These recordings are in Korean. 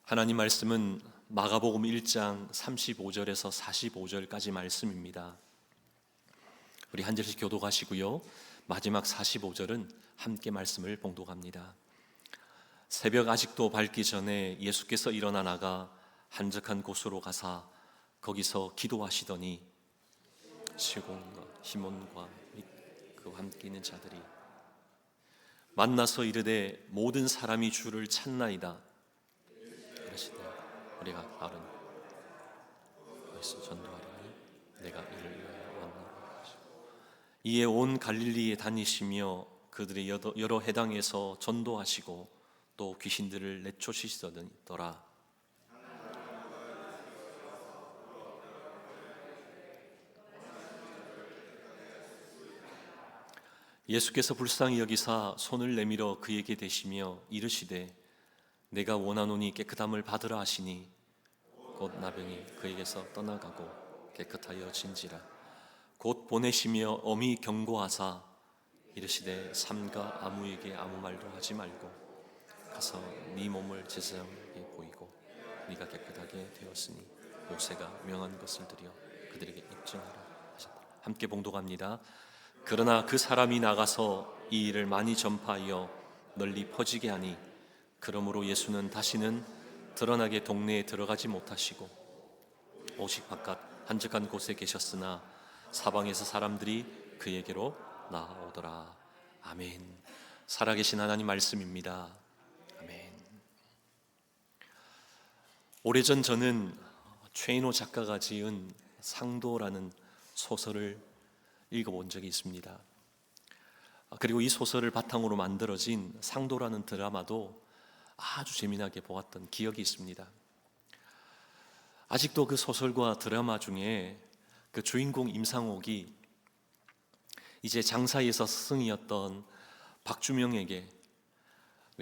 하나님 말씀은 마가복음 1장 35절에서 45절까지 말씀입니다. 우리 한 절씩 교독하시고요, 마지막 45절은 함께 말씀을 봉독합니다. 새벽 아직도 밝기 전에 예수께서 일어나 나가 한적한 곳으로 가사 거기서 기도하시더니 시몬과 시몬과 그와 함께 있는 자들이 만나서 이르되 모든 사람이 주를 찾나이다. 이러시되 우리가 바른 예수 전도하리니 내가 이를 위하여 왔노라 하시고, 이에 온 갈릴리에 다니시며 그들의 여러 해당에서 전도하시고 또 귀신들을 내쫓으시더라. 예수께서 불쌍히 여기사 손을 내밀어 그에게 대시며 이르시되 내가 원하노니 깨끗함을 받으라 하시니 곧 나병이 그에게서 떠나가고 깨끗하여진지라. 곧 보내시며 엄히 경고하사 이르시되 삼가 아무에게 아무 말도 하지 말고 가서 네 몸을 제사장에게 보이고 네가 깨끗하게 되었으니 모세가 명한 것을 드려 그들에게 입증하라 하셨다. 함께 봉독합니다. 그러나 그 사람이 나가서 이 일을 많이 전파하여 널리 퍼지게 하니 그러므로 예수는 다시는 드러나게 동네에 들어가지 못하시고 오직 바깥 한적한 곳에 계셨으나 사방에서 사람들이 그에게로 나오더라. 아멘. 살아계신 하나님 말씀입니다. 아멘. 오래전 저는 최인호 작가가 지은 상도라는 소설을 읽어본 적이 있습니다. 그리고 이 소설을 바탕으로 만들어진 상도라는 드라마도 아주 재미나게 보았던 기억이 있습니다. 아직도 그 소설과 드라마 중에 그 주인공 임상옥이 이제 장사에서 스승이었던 박주명에게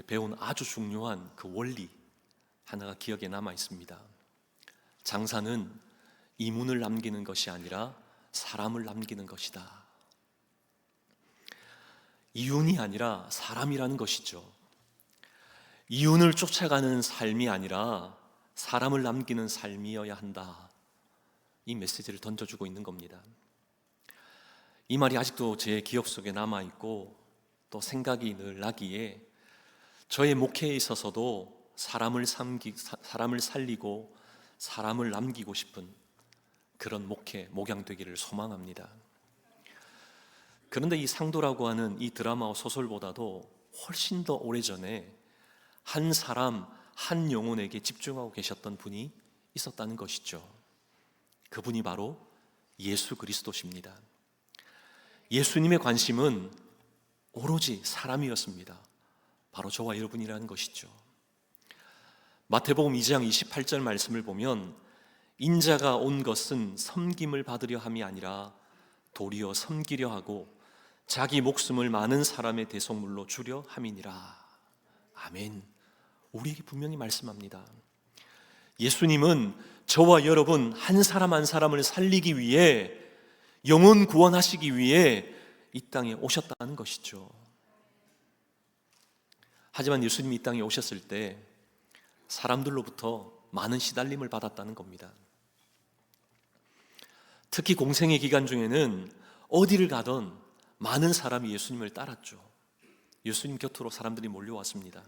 배운 아주 중요한 그 원리 하나가 기억에 남아 있습니다. 장사는 이문을 남기는 것이 아니라 사람을 남기는 것이다. 이윤이 아니라 사람이라는 것이죠. 이윤을 쫓아가는 삶이 아니라 사람을 남기는 삶이어야 한다. 이 메시지를 던져주고 있는 겁니다. 이 말이 아직도 제 기억 속에 남아있고 또 생각이 늘 나기에 저의 목회에 있어서도 사람을 살리고 사람을 남기고 싶은 그런 목양되기를 소망합니다. 그런데 이 상도라고 하는 이 드라마와 소설보다도 훨씬 더 오래전에 한 사람, 한 영혼에게 집중하고 계셨던 분이 있었다는 것이죠. 그분이 바로 예수 그리스도십니다. 예수님의 관심은 오로지 사람이었습니다. 바로 저와 여러분이라는 것이죠. 마태복음 2장 28절 말씀을 보면 인자가 온 것은 섬김을 받으려 함이 아니라 도리어 섬기려 하고 자기 목숨을 많은 사람의 대속물로 주려 함이니라. 아멘. 우리에게 분명히 말씀합니다. 예수님은 저와 여러분 한 사람 한 사람을 살리기 위해, 영혼 구원하시기 위해 이 땅에 오셨다는 것이죠. 하지만 예수님이 이 땅에 오셨을 때 사람들로부터 많은 시달림을 받았다는 겁니다. 특히 공생의 기간 중에는 어디를 가던 많은 사람이 예수님을 따랐죠. 예수님 곁으로 사람들이 몰려왔습니다.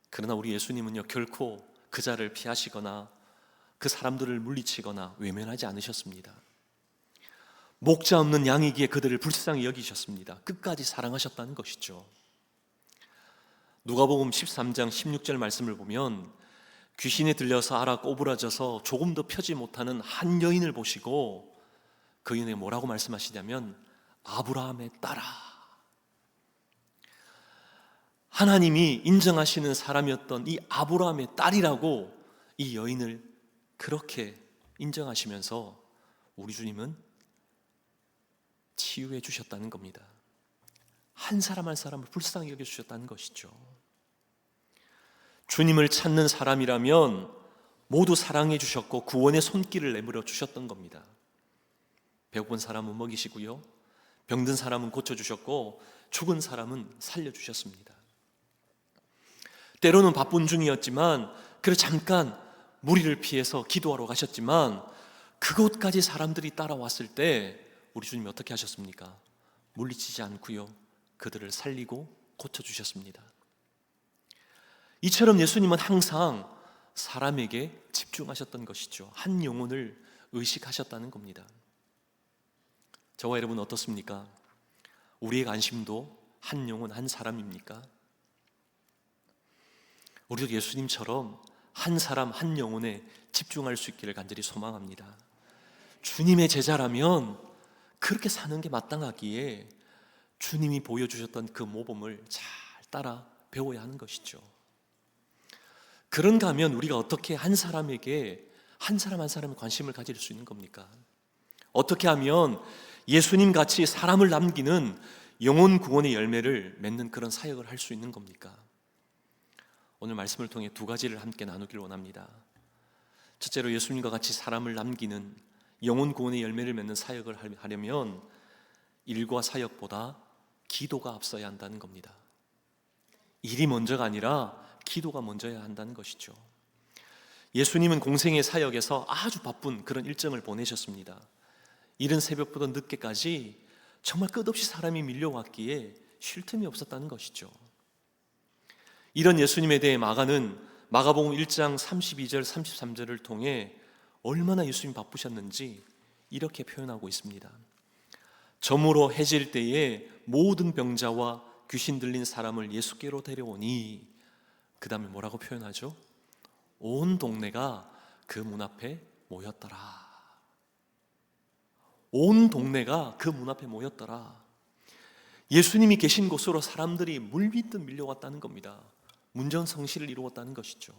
그러나 우리 예수님은요, 결코 그 자를 피하시거나 그 사람들을 물리치거나 외면하지 않으셨습니다. 목자 없는 양이기에 그들을 불쌍히 여기셨습니다. 끝까지 사랑하셨다는 것이죠. 누가복음 13장 16절 말씀을 보면 귀신에 들려서 알아 꼬부라져서 조금도 펴지 못하는 한 여인을 보시고 그 여인에게 뭐라고 말씀하시냐면 아브라함의 딸아. 하나님이 인정하시는 사람이었던 이 아브라함의 딸이라고 이 여인을 그렇게 인정하시면서 우리 주님은 치유해 주셨다는 겁니다. 한 사람 한 사람을 불쌍히 여겨주셨다는 것이죠. 주님을 찾는 사람이라면 모두 사랑해 주셨고 구원의 손길을 내밀어 주셨던 겁니다. 배고픈 사람은 먹이시고요, 병든 사람은 고쳐주셨고 죽은 사람은 살려주셨습니다. 때로는 바쁜 중이었지만 그래서 잠깐 무리를 피해서 기도하러 가셨지만 그곳까지 사람들이 따라왔을 때 우리 주님이 어떻게 하셨습니까? 물리치지 않고요, 그들을 살리고 고쳐주셨습니다. 이처럼 예수님은 항상 사람에게 집중하셨던 것이죠. 한 영혼을 의식하셨다는 겁니다. 저와 여러분 어떻습니까? 우리의 관심도 한 영혼, 한 사람입니까? 우리도 예수님처럼 한 사람, 한 영혼에 집중할 수 있기를 간절히 소망합니다. 주님의 제자라면 그렇게 사는 게 마땅하기에 주님이 보여주셨던 그 모범을 잘 따라 배워야 하는 것이죠. 그런가 하면 우리가 어떻게 한 사람에게 한 사람 한 사람의 관심을 가질 수 있는 겁니까? 어떻게 하면 예수님 같이 사람을 남기는 영혼 구원의 열매를 맺는 그런 사역을 할 수 있는 겁니까? 오늘 말씀을 통해 두 가지를 함께 나누기를 원합니다. 첫째로 예수님과 같이 사람을 남기는 영혼 구원의 열매를 맺는 사역을 하려면 일과 사역보다 기도가 앞서야 한다는 겁니다. 일이 먼저가 아니라 기도가 먼저야 한다는 것이죠. 예수님은 공생의 사역에서 아주 바쁜 그런 일정을 보내셨습니다. 이른 새벽부터 늦게까지 정말 끝없이 사람이 밀려왔기에 쉴 틈이 없었다는 것이죠. 이런 예수님에 대해 마가는 마가복음 1장 32절 33절을 통해 얼마나 예수님 바쁘셨는지 이렇게 표현하고 있습니다. 저물어 해질 때에 모든 병자와 귀신 들린 사람을 예수께로 데려오니, 그 다음에 뭐라고 표현하죠? 온 동네가 그 문 앞에 모였더라. 온 동네가 그 문 앞에 모였더라. 예수님이 계신 곳으로 사람들이 물밀듯 밀려왔다는 겁니다. 문전성시를 이루었다는 것이죠.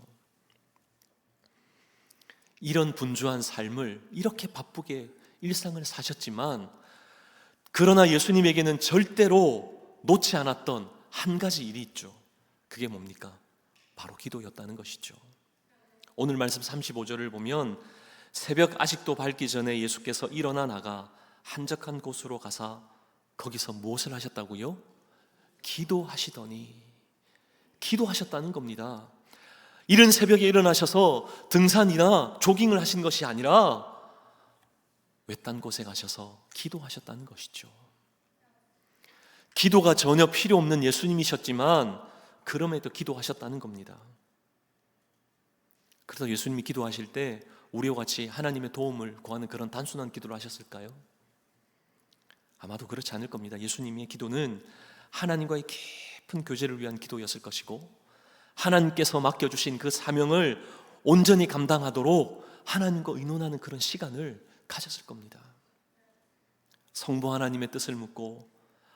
이런 분주한 삶을 이렇게 바쁘게 일상을 사셨지만, 그러나 예수님에게는 절대로 놓지 않았던 한 가지 일이 있죠. 그게 뭡니까? 바로 기도였다는 것이죠. 오늘 말씀 35절을 보면 새벽 아직도 밝기 전에 예수께서 일어나 나가 한적한 곳으로 가사 거기서 무엇을 하셨다고요? 기도하시더니, 기도하셨다는 겁니다. 이른 새벽에 일어나셔서 등산이나 조깅을 하신 것이 아니라 외딴 곳에 가셔서 기도하셨다는 것이죠. 기도가 전혀 필요 없는 예수님이셨지만 그럼에도 기도하셨다는 겁니다. 그래서 예수님이 기도하실 때 우리와 같이 하나님의 도움을 구하는 그런 단순한 기도를 하셨을까요? 아마도 그렇지 않을 겁니다. 예수님의 기도는 하나님과의 깊은 교제를 위한 기도였을 것이고, 하나님께서 맡겨주신 그 사명을 온전히 감당하도록 하나님과 의논하는 그런 시간을 가졌을 겁니다. 성부 하나님의 뜻을 묻고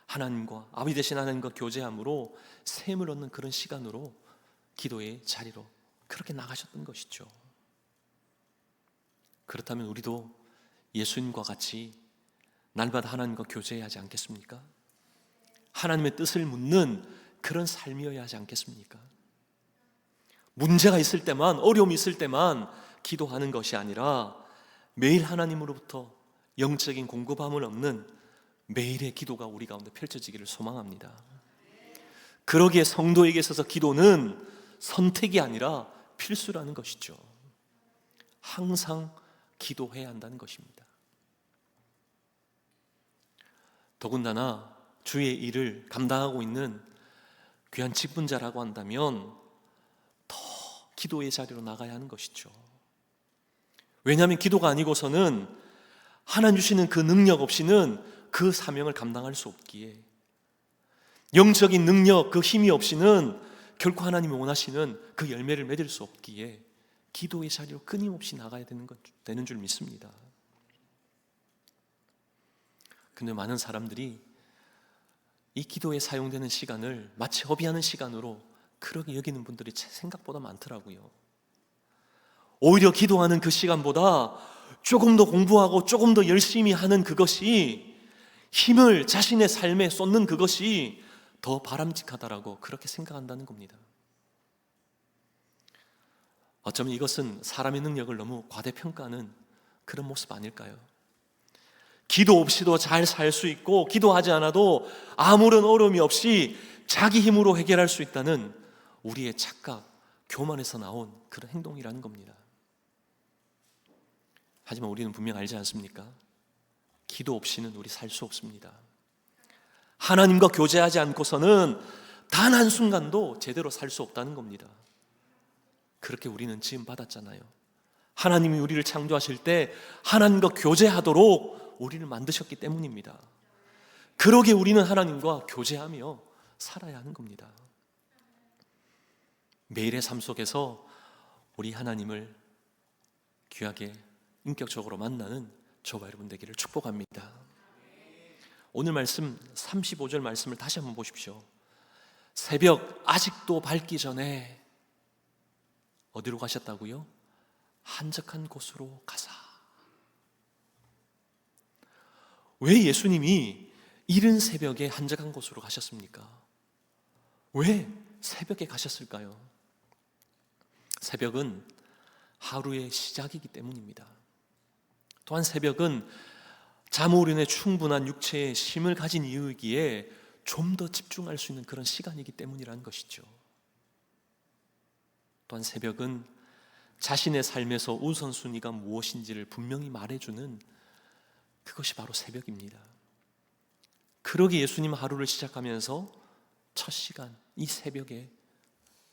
하나님과, 아버지 되신 하나님과 교제함으로 샘을 얻는 그런 시간으로 기도의 자리로 그렇게 나가셨던 것이죠. 그렇다면 우리도 예수님과 같이 날마다 하나님과 교제해야 하지 않겠습니까? 하나님의 뜻을 묻는 그런 삶이어야 하지 않겠습니까? 문제가 있을 때만, 어려움이 있을 때만 기도하는 것이 아니라 매일 하나님으로부터 영적인 공급함을 얻는 매일의 기도가 우리 가운데 펼쳐지기를 소망합니다. 그러기에 성도에게 있어서 기도는 선택이 아니라 필수라는 것이죠. 항상 기도해야 한다는 것입니다. 더군다나 주의 일을 감당하고 있는 귀한 직분자라고 한다면 더 기도의 자리로 나가야 하는 것이죠. 왜냐하면 기도가 아니고서는 하나님 주시는 그 능력 없이는 그 사명을 감당할 수 없기에, 영적인 능력, 그 힘이 없이는 결코 하나님이 원하시는 그 열매를 맺을 수 없기에 기도의 자리로 끊임없이 나가야 되는 줄 믿습니다. 근데 많은 사람들이 이 기도에 사용되는 시간을 마치 허비하는 시간으로 그렇게 여기는 분들이 생각보다 많더라고요. 오히려 기도하는 그 시간보다 조금 더 공부하고 조금 더 열심히 하는 그것이, 힘을 자신의 삶에 쏟는 그것이 더 바람직하다라고 그렇게 생각한다는 겁니다. 어쩌면 이것은 사람의 능력을 너무 과대평가하는 그런 모습 아닐까요? 기도 없이도 잘 살 수 있고, 기도하지 않아도 아무런 어려움이 없이 자기 힘으로 해결할 수 있다는 우리의 착각, 교만에서 나온 그런 행동이라는 겁니다. 하지만 우리는 분명 알지 않습니까? 기도 없이는 우리 살 수 없습니다. 하나님과 교제하지 않고서는 단 한순간도 제대로 살 수 없다는 겁니다. 그렇게 우리는 지음 받았잖아요. 하나님이 우리를 창조하실 때 하나님과 교제하도록 우리를 만드셨기 때문입니다. 그러기에 우리는 하나님과 교제하며 살아야 하는 겁니다. 매일의 삶 속에서 우리 하나님을 귀하게 인격적으로 만나는 저와 여러분 되기를 축복합니다. 오늘 말씀 35절 말씀을 다시 한번 보십시오. 새벽 아직도 밝기 전에 어디로 가셨다고요? 한적한 곳으로 가사. 왜 예수님이 이른 새벽에 한적한 곳으로 가셨습니까? 왜 새벽에 가셨을까요? 새벽은 하루의 시작이기 때문입니다. 또한 새벽은 잠오륜에 충분한 육체의 힘을 가진 이유이기에 좀 더 집중할 수 있는 그런 시간이기 때문이라는 것이죠. 또한 새벽은 자신의 삶에서 우선순위가 무엇인지를 분명히 말해주는 그것이 바로 새벽입니다. 그러기에 예수님 하루를 시작하면서 첫 시간 이 새벽에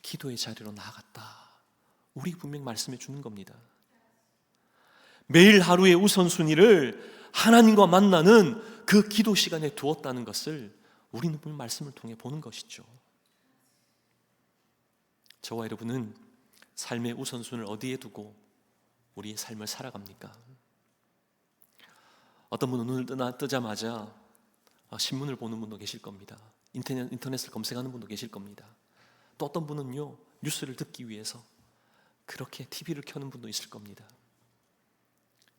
기도의 자리로 나아갔다. 우리 분명 말씀해 주는 겁니다. 매일 하루의 우선순위를 하나님과 만나는 그 기도 시간에 두었다는 것을 우리는 분명 말씀을 통해 보는 것이죠. 저와 여러분은 삶의 우선순위를 어디에 두고 우리의 삶을 살아갑니까? 어떤 분은 눈을 뜨자마자 신문을 보는 분도 계실 겁니다. 인터넷을 검색하는 분도 계실 겁니다. 또 어떤 분은요, 뉴스를 듣기 위해서 그렇게 TV를 켜는 분도 있을 겁니다.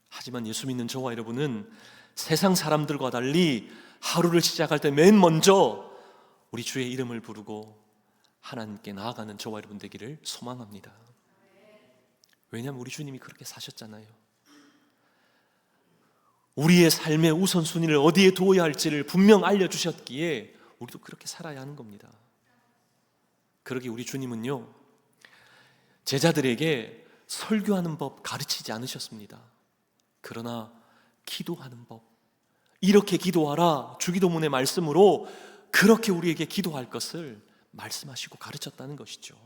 하지만 예수 믿는 저와 여러분은 세상 사람들과 달리 하루를 시작할 때 맨 먼저 우리 주의 이름을 부르고 하나님께 나아가는 저와 여러분 되기를 소망합니다. 왜냐하면 우리 주님이 그렇게 사셨잖아요. 우리의 삶의 우선순위를 어디에 두어야 할지를 분명 알려주셨기에 우리도 그렇게 살아야 하는 겁니다. 그러기에 우리 주님은요, 제자들에게 설교하는 법 가르치지 않으셨습니다. 그러나 기도하는 법, 이렇게 기도하라 주기도문의 말씀으로 그렇게 우리에게 기도할 것을 말씀하시고 가르쳤다는 것이죠.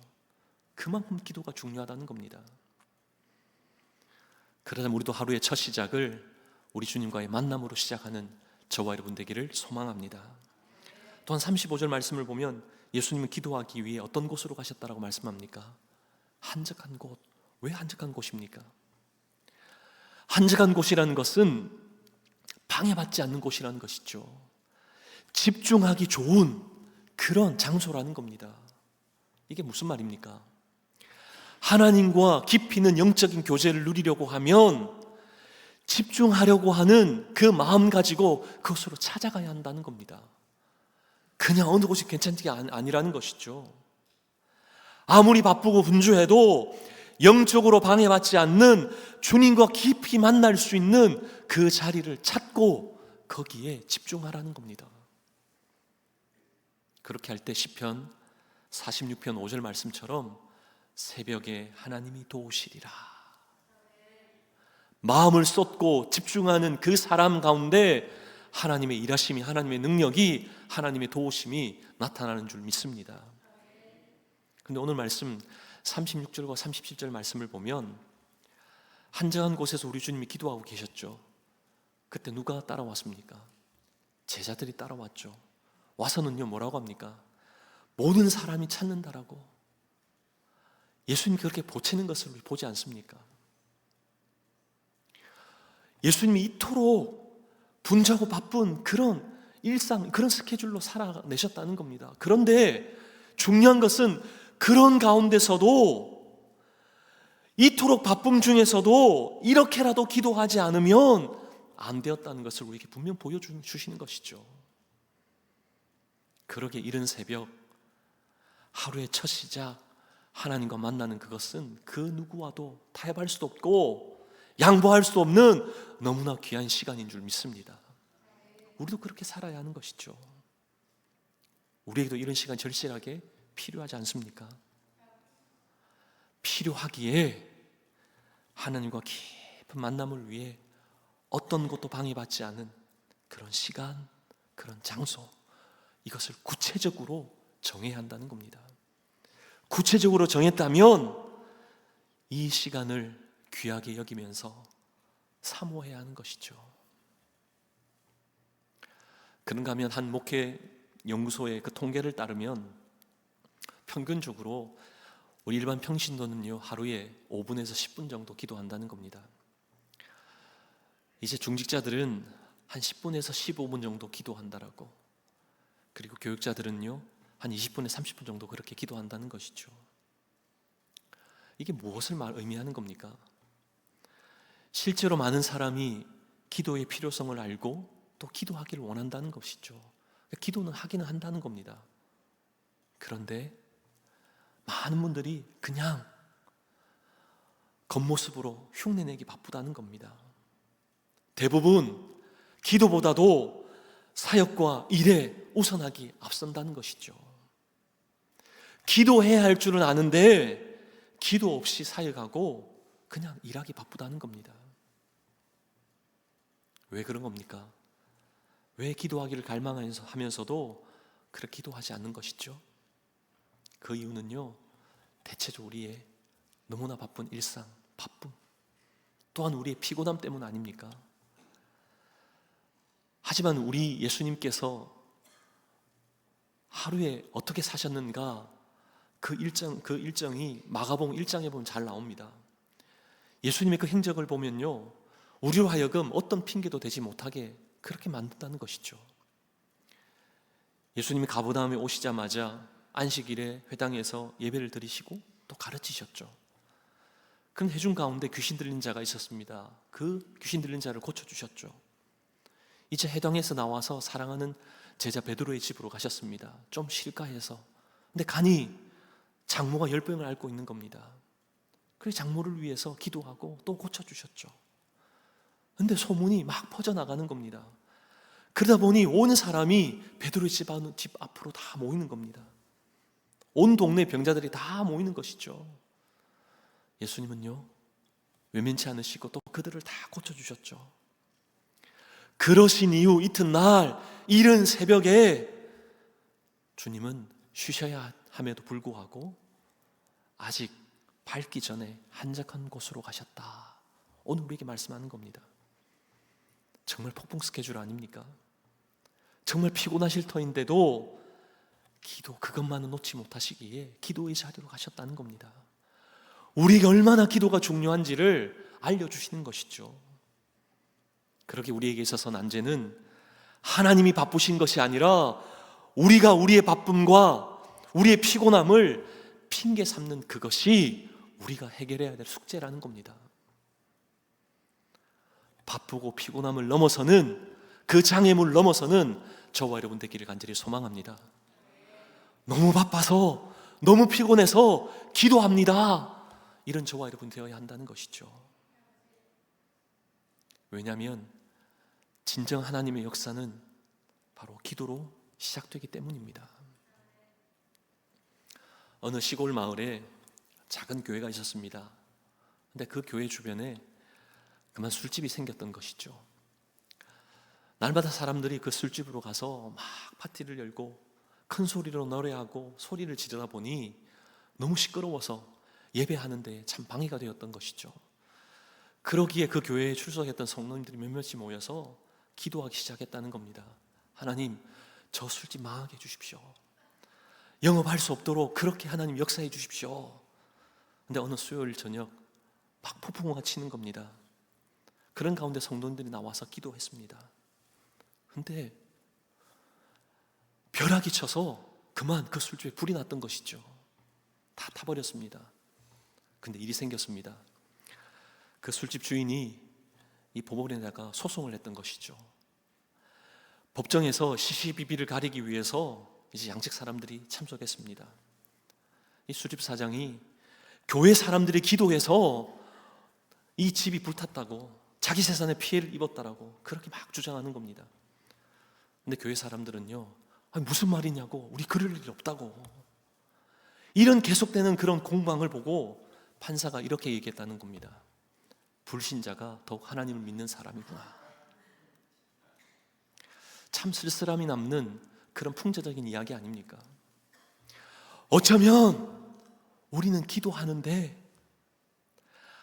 그만큼 기도가 중요하다는 겁니다. 그러자면 우리도 하루의 첫 시작을 우리 주님과의 만남으로 시작하는 저와 여러분 되기를 소망합니다. 또한 35절 말씀을 보면 예수님은 기도하기 위해 어떤 곳으로 가셨다라고 말씀합니까? 한적한 곳. 왜 한적한 곳입니까? 한적한 곳이라는 것은 방해받지 않는 곳이라는 것이죠. 집중하기 좋은 그런 장소라는 겁니다. 이게 무슨 말입니까? 하나님과 깊이 있는 영적인 교제를 누리려고 하면 집중하려고 하는 그 마음 가지고 그곳으로 찾아가야 한다는 겁니다. 그냥 어느 곳이 괜찮은 게 아니라는 것이죠. 아무리 바쁘고 분주해도 영적으로 방해받지 않는 주님과 깊이 만날 수 있는 그 자리를 찾고 거기에 집중하라는 겁니다. 그렇게 할 때 시편 46편 5절 말씀처럼 새벽에 하나님이 도우시리라. 마음을 쏟고 집중하는 그 사람 가운데 하나님의 일하심이, 하나님의 능력이, 하나님의 도우심이 나타나는 줄 믿습니다. 그런데 오늘 말씀 36절과 37절 말씀을 보면 한적한 곳에서 우리 주님이 기도하고 계셨죠. 그때 누가 따라왔습니까? 제자들이 따라왔죠. 와서는요 뭐라고 합니까? 모든 사람이 찾는다라고. 예수님이 그렇게 보채는 것을 우리 보지 않습니까? 예수님이 이토록 분주하고 바쁜 그런 일상, 그런 스케줄로 살아내셨다는 겁니다. 그런데 중요한 것은 그런 가운데서도 이토록 바쁨 중에서도 이렇게라도 기도하지 않으면 안 되었다는 것을 우리에게 분명 보여주시는 것이죠. 그러게 이른 새벽 하루의 첫 시작 하나님과 만나는 그것은 그 누구와도 타협할 수도 없고 양보할 수도 없는 너무나 귀한 시간인 줄 믿습니다. 우리도 그렇게 살아야 하는 것이죠. 우리에게도 이런 시간 절실하게 필요하지 않습니까? 필요하기에 하나님과 깊은 만남을 위해 어떤 것도 방해받지 않은 그런 시간, 그런 장소, 이것을 구체적으로 정해야 한다는 겁니다. 구체적으로 정했다면 이 시간을 귀하게 여기면서 사모해야 하는 것이죠. 그런가 하면 한 목회 연구소의 그 통계를 따르면 평균적으로 우리 일반 평신도는요, 하루에 5분에서 10분 정도 기도한다는 겁니다. 이제 중직자들은 한 10분에서 15분 정도 기도한다라고, 그리고 교육자들은요 한 20분에서 30분 정도 그렇게 기도한다는 것이죠. 이게 무엇을 의미하는 겁니까? 실제로 많은 사람이 기도의 필요성을 알고 또 기도하기를 원한다는 것이죠. 기도는 하기는 한다는 겁니다. 그런데 많은 분들이 그냥 겉모습으로 흉내내기 바쁘다는 겁니다. 대부분 기도보다도 사역과 일에 우선하기 앞선다는 것이죠. 기도해야 할 줄은 아는데 기도 없이 사역하고 그냥 일하기 바쁘다는 겁니다. 왜 그런 겁니까? 왜 기도하기를 갈망하면서도 그렇게 기도하지 않는 것이죠? 그 이유는요, 대체적으로 우리의 너무나 바쁜 일상, 바쁨, 또한 우리의 피곤함 때문 아닙니까? 하지만 우리 예수님께서 하루에 어떻게 사셨는가, 그 일정이 마가복음 1장에 보면 잘 나옵니다. 예수님의 그 행적을 보면요, 우리로 하여금 어떤 핑계도 되지 못하게 그렇게 만든다는 것이죠. 예수님이 가버나움에 오시자마자 안식일에 회당에서 예배를 드리시고 또 가르치셨죠. 그런 회중 가운데 귀신 들린 자가 있었습니다. 그 귀신 들린 자를 고쳐주셨죠. 이제 회당에서 나와서 사랑하는 제자 베드로의 집으로 가셨습니다. 좀 쉴까 해서. 근데 가니 장모가 열병을 앓고 있는 겁니다. 그래서 장모를 위해서 기도하고 또 고쳐주셨죠. 근데 소문이 막 퍼져나가는 겁니다. 그러다 보니 온 사람이 베드로의 집 앞으로 다 모이는 겁니다. 온 동네 병자들이 다 모이는 것이죠. 예수님은요, 외면치 않으시고 또 그들을 다 고쳐주셨죠. 그러신 이후 이튿날 이른 새벽에 주님은 쉬셔야 함에도 불구하고 아직 밝기 전에 한적한 곳으로 가셨다. 오늘 우리에게 말씀하는 겁니다. 정말 폭풍 스케줄 아닙니까? 정말 피곤하실 터인데도 기도 그것만은 놓지 못하시기에 기도의 자리로 가셨다는 겁니다. 우리가 얼마나 기도가 중요한지를 알려주시는 것이죠. 그렇게 우리에게 있어서 난제는 하나님이 바쁘신 것이 아니라 우리가 우리의 바쁨과 우리의 피곤함을 핑계 삼는 그것이 우리가 해결해야 될 숙제라는 겁니다. 바쁘고 피곤함을 넘어서는, 그 장애물을 넘어서는 저와 여러분 되기를 간절히 소망합니다. 너무 바빠서, 너무 피곤해서 기도합니다, 이런 저와 여러분 되어야 한다는 것이죠. 왜냐하면 진정 하나님의 역사는 바로 기도로 시작되기 때문입니다. 어느 시골 마을에 작은 교회가 있었습니다. 근데 그 교회 주변에 그만 술집이 생겼던 것이죠. 날마다 사람들이 그 술집으로 가서 막 파티를 열고 큰 소리로 노래하고 소리를 지르다 보니 너무 시끄러워서 예배하는데 참 방해가 되었던 것이죠. 그러기에 그 교회에 출석했던 성도님들이 몇몇이 모여서 기도하기 시작했다는 겁니다. 하나님, 저 술집 망하게 해주십시오. 영업할 수 없도록 그렇게 하나님 역사해 주십시오. 근데 어느 수요일 저녁 막 폭풍우가 치는 겁니다. 그런 가운데 성도님들이 나와서 기도했습니다. 근데 벼락이 쳐서 그만 그 술집에 불이 났던 것이죠. 다 타버렸습니다. 근데 일이 생겼습니다. 그 술집 주인이 이 법원에다가 소송을 했던 것이죠. 법정에서 시시비비를 가리기 위해서 이제 양측 사람들이 참석했습니다. 이 술집 사장이 교회 사람들이 기도해서 이 집이 불탔다고, 자기 재산에 피해를 입었다라고 그렇게 막 주장하는 겁니다. 근데 교회 사람들은요, 아니, 무슨 말이냐고, 우리 그럴 일 없다고, 이런 계속되는 그런 공방을 보고 판사가 이렇게 얘기했다는 겁니다. 불신자가 더욱 하나님을 믿는 사람이구나. 참 쓸쓸함이 남는 그런 풍자적인 이야기 아닙니까? 어쩌면 우리는 기도하는데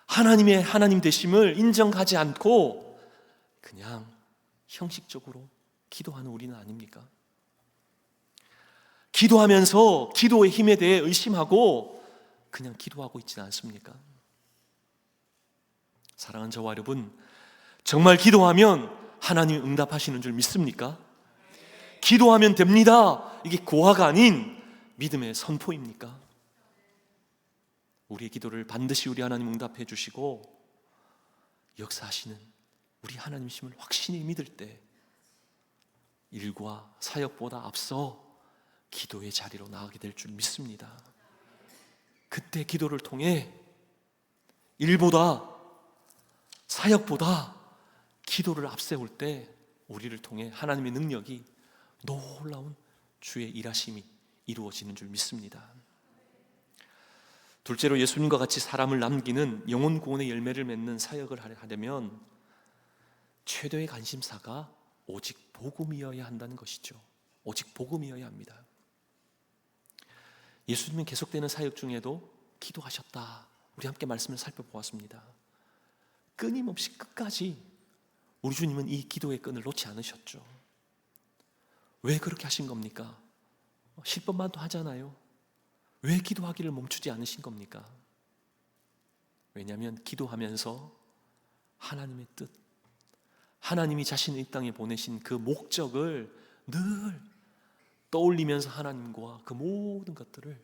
하나님의 하나님 되심을 인정하지 않고 그냥 형식적으로 기도하는 우리는 아닙니까? 기도하면서 기도의 힘에 대해 의심하고 그냥 기도하고 있지는 않습니까? 사랑하는 저와 여러분, 정말 기도하면 하나님 응답하시는 줄 믿습니까? 기도하면 됩니다. 이게 고화가 아닌 믿음의 선포입니까? 우리의 기도를 반드시 우리 하나님 응답해 주시고 역사하시는 우리 하나님이심을 확신히 믿을 때 일과 사역보다 앞서 기도의 자리로 나가게 될 줄 믿습니다. 그때 기도를 통해 일보다 사역보다 기도를 앞세울 때 우리를 통해 하나님의 능력이 놀라운 주의 일하심이 이루어지는 줄 믿습니다. 둘째로 예수님과 같이 사람을 남기는 영혼 구원의 열매를 맺는 사역을 하려면 최대의 관심사가 오직 복음이어야 한다는 것이죠. 오직 복음이어야 합니다. 예수님은 계속되는 사역 중에도 기도하셨다. 우리 함께 말씀을 살펴보았습니다. 끊임없이 끝까지 우리 주님은 이 기도의 끈을 놓지 않으셨죠. 왜 그렇게 하신 겁니까? 10번만 더 하잖아요. 왜 기도하기를 멈추지 않으신 겁니까? 왜냐하면 기도하면서 하나님의 뜻, 하나님이 자신을 이 땅에 보내신 그 목적을 늘 떠올리면서 하나님과 그 모든 것들을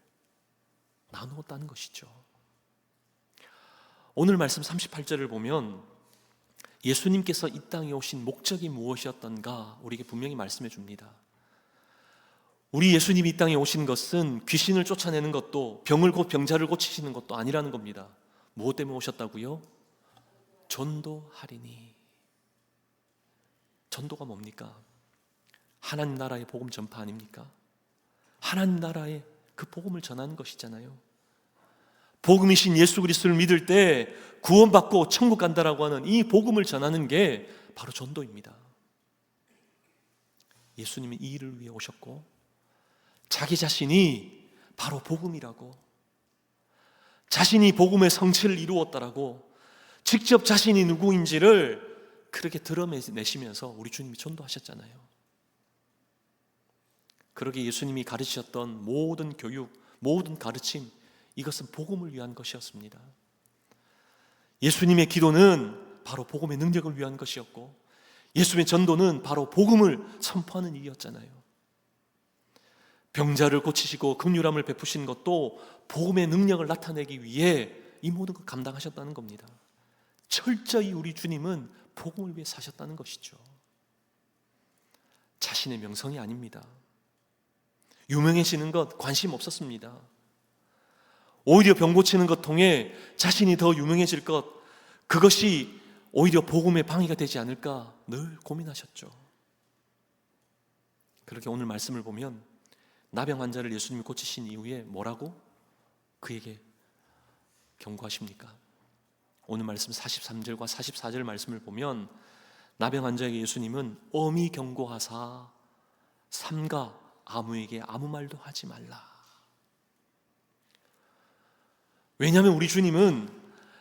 나누었다는 것이죠. 오늘 말씀 38절을 보면 예수님께서 이 땅에 오신 목적이 무엇이었던가 우리에게 분명히 말씀해 줍니다. 우리 예수님이 이 땅에 오신 것은 귀신을 쫓아내는 것도 병자를 고치시는 것도 아니라는 겁니다. 무엇 때문에 오셨다고요? 전도하리니. 전도가 뭡니까? 하나님 나라의 복음 전파 아닙니까? 하나님 나라의 그 복음을 전하는 것이잖아요. 복음이신 예수 그리스도를 믿을 때 구원받고 천국 간다라고 하는 이 복음을 전하는 게 바로 전도입니다. 예수님은 이 일을 위해 오셨고 자기 자신이 바로 복음이라고, 자신이 복음의 성취를 이루었다라고 직접 자신이 누구인지를 그렇게 드러내시면서 우리 주님이 전도하셨잖아요. 그러기에 예수님이 가르치셨던 모든 교육, 모든 가르침, 이것은 복음을 위한 것이었습니다. 예수님의 기도는 바로 복음의 능력을 위한 것이었고 예수님의 전도는 바로 복음을 선포하는 일이었잖아요. 병자를 고치시고 긍휼함을 베푸신 것도 복음의 능력을 나타내기 위해 이 모든 걸 감당하셨다는 겁니다. 철저히 우리 주님은 복음을 위해 사셨다는 것이죠. 자신의 명성이 아닙니다. 유명해지는 것 관심 없었습니다. 오히려 병 고치는 것 통해 자신이 더 유명해질 것, 그것이 오히려 복음의 방해가 되지 않을까 늘 고민하셨죠. 그렇게 오늘 말씀을 보면 나병 환자를 예수님이 고치신 이후에 뭐라고 그에게 경고하십니까? 오늘 말씀 43절과 44절 말씀을 보면 나병 환자에게 예수님은 엄히 경고하사 삼가 아무에게 아무 말도 하지 말라. 왜냐하면 우리 주님은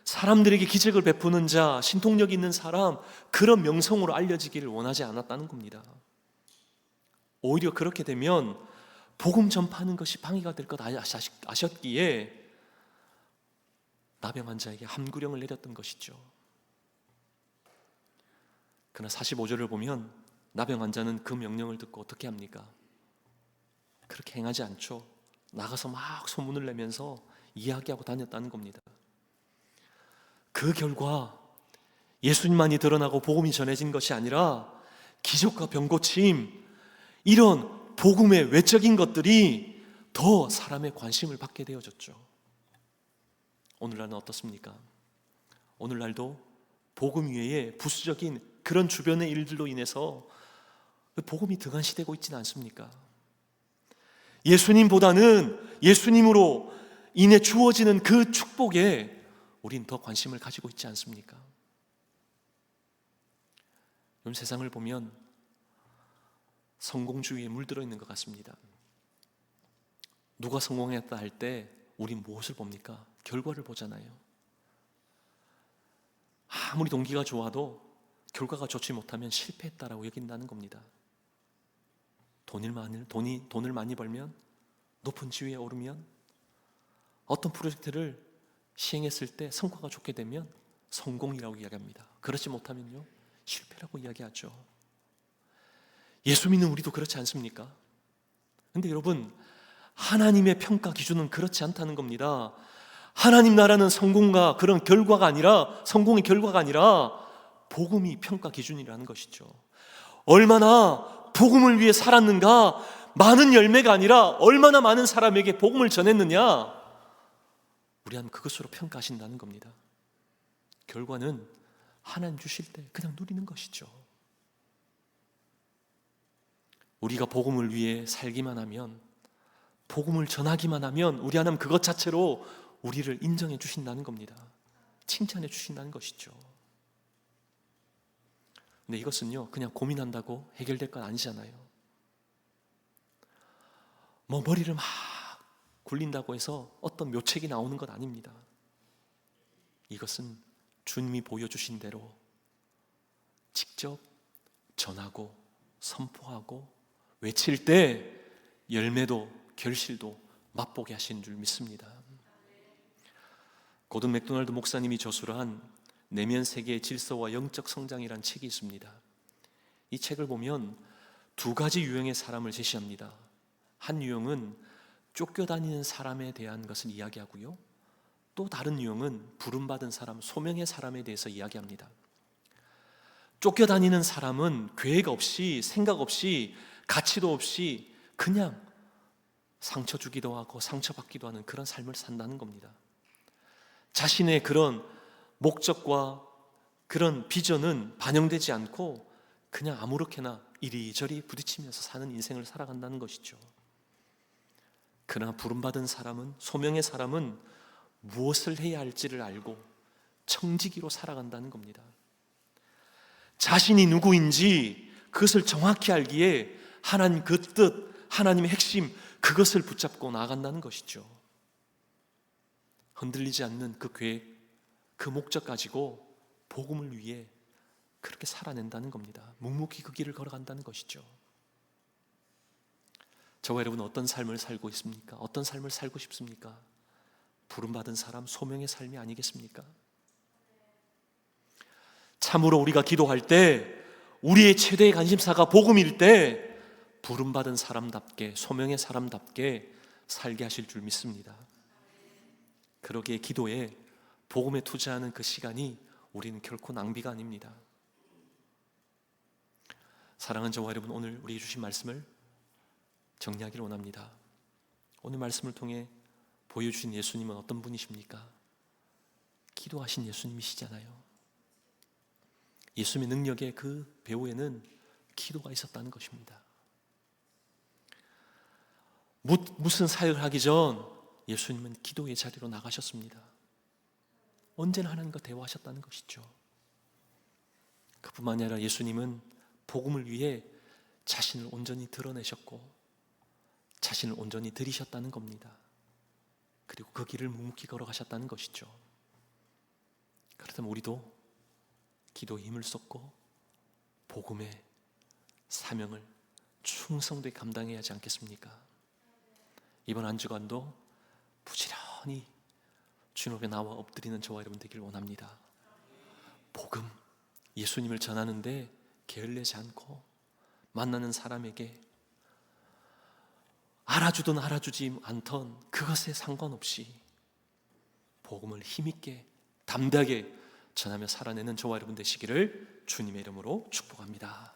사람들에게 기적을 베푸는 자, 신통력 있는 사람, 그런 명성으로 알려지기를 원하지 않았다는 겁니다. 오히려 그렇게 되면 복음 전파하는 것이 방해가 될 것 아셨기에 나병 환자에게 함구령을 내렸던 것이죠. 그러나 45절을 보면 나병 환자는 그 명령을 듣고 어떻게 합니까? 그렇게 행하지 않죠. 나가서 막 소문을 내면서 이야기하고 다녔다는 겁니다. 그 결과 예수님만이 드러나고 복음이 전해진 것이 아니라 기적과 병고침, 이런 복음의 외적인 것들이 더 사람의 관심을 받게 되어졌죠. 오늘날은 어떻습니까? 오늘날도 복음 외에 부수적인 그런 주변의 일들로 인해서 복음이 등한시되고 있지는 않습니까? 예수님보다는 예수님으로 인해 주어지는 그 축복에 우린 더 관심을 가지고 있지 않습니까? 요즘 세상을 보면 성공주의에 물들어 있는 것 같습니다. 누가 성공했다 할 때 우린 무엇을 봅니까? 결과를 보잖아요. 아무리 동기가 좋아도 결과가 좋지 못하면 실패했다라고 여긴다는 겁니다. 돈을 많이 벌면, 높은 지위에 오르면, 어떤 프로젝트를 시행했을 때 성과가 좋게 되면 성공이라고 이야기합니다. 그렇지 못하면요, 실패라고 이야기하죠. 예수 믿는 우리도 그렇지 않습니까? 근데 여러분, 하나님의 평가 기준은 그렇지 않다는 겁니다. 하나님 나라는 성공과 그런 결과가 아니라, 성공의 결과가 아니라 복음이 평가 기준이라는 것이죠. 얼마나 복음을 위해 살았는가, 많은 열매가 아니라 얼마나 많은 사람에게 복음을 전했느냐, 우리 하나님 그것으로 평가하신다는 겁니다. 결과는 하나님 주실 때 그냥 누리는 것이죠. 우리가 복음을 위해 살기만 하면, 복음을 전하기만 하면 우리 하나님 그것 자체로 우리를 인정해 주신다는 겁니다. 칭찬해 주신다는 것이죠. 근데 이것은요, 그냥 고민한다고 해결될 건 아니잖아요. 머리를 막 굴린다고 해서 어떤 묘책이 나오는 것 아닙니다. 이것은 주님이 보여주신 대로 직접 전하고 선포하고 외칠 때 열매도 결실도 맛보게 하시는 줄 믿습니다. 고든 맥도날드 목사님이 저술한 내면 세계의 질서와 영적 성장이라는 책이 있습니다. 이 책을 보면 두 가지 유형의 사람을 제시합니다. 한 유형은 쫓겨다니는 사람에 대한 것을 이야기하고요, 또 다른 유형은 부름받은 사람, 소명의 사람에 대해서 이야기합니다. 쫓겨다니는 사람은 계획 없이, 생각 없이, 가치도 없이 그냥 상처 주기도 하고 상처받기도 하는 그런 삶을 산다는 겁니다. 자신의 그런 목적과 그런 비전은 반영되지 않고 그냥 아무렇게나 이리저리 부딪히면서 사는 인생을 살아간다는 것이죠. 그러나 부름받은 사람은, 소명의 사람은 무엇을 해야 할지를 알고 청지기로 살아간다는 겁니다. 자신이 누구인지 그것을 정확히 알기에 하나님 그 뜻, 하나님의 핵심, 그것을 붙잡고 나아간다는 것이죠. 흔들리지 않는 그 계획, 그 목적 가지고 복음을 위해 그렇게 살아낸다는 겁니다. 묵묵히 그 길을 걸어간다는 것이죠. 저와 여러분은 어떤 삶을 살고 있습니까? 어떤 삶을 살고 싶습니까? 부름받은 사람, 소명의 삶이 아니겠습니까? 참으로 우리가 기도할 때 우리의 최대의 관심사가 복음일 때 부름받은 사람답게, 소명의 사람답게 살게 하실 줄 믿습니다. 그러기에 기도에, 복음에 투자하는 그 시간이 우리는 결코 낭비가 아닙니다. 사랑하는 저와 여러분, 오늘 우리에게 주신 말씀을 정리하기를 원합니다. 오늘 말씀을 통해 보여주신 예수님은 어떤 분이십니까? 기도하신 예수님이시잖아요. 예수님의 능력의 그 배후에는 기도가 있었다는 것입니다. 무슨 사역을 하기 전 예수님은 기도의 자리로 나가셨습니다. 언제나 하나님과 대화하셨다는 것이죠. 그뿐만 아니라 예수님은 복음을 위해 자신을 온전히 드러내셨고 자신을 온전히 드리셨다는 겁니다. 그리고 그 길을 묵묵히 걸어가셨다는 것이죠. 그렇다면 우리도 기도에 힘을 쏟고 복음의 사명을 충성되게 감당해야 하지 않겠습니까? 이번 한 주간도 부지런히 주님 앞에 나와 엎드리는 저와 여러분 되길 원합니다. 복음, 예수님을 전하는데 게을리지 않고 만나는 사람에게 알아주든 알아주지 않던 그것에 상관없이 복음을 힘있게 담대하게 전하며 살아내는 저와 여러분 되시기를 주님의 이름으로 축복합니다.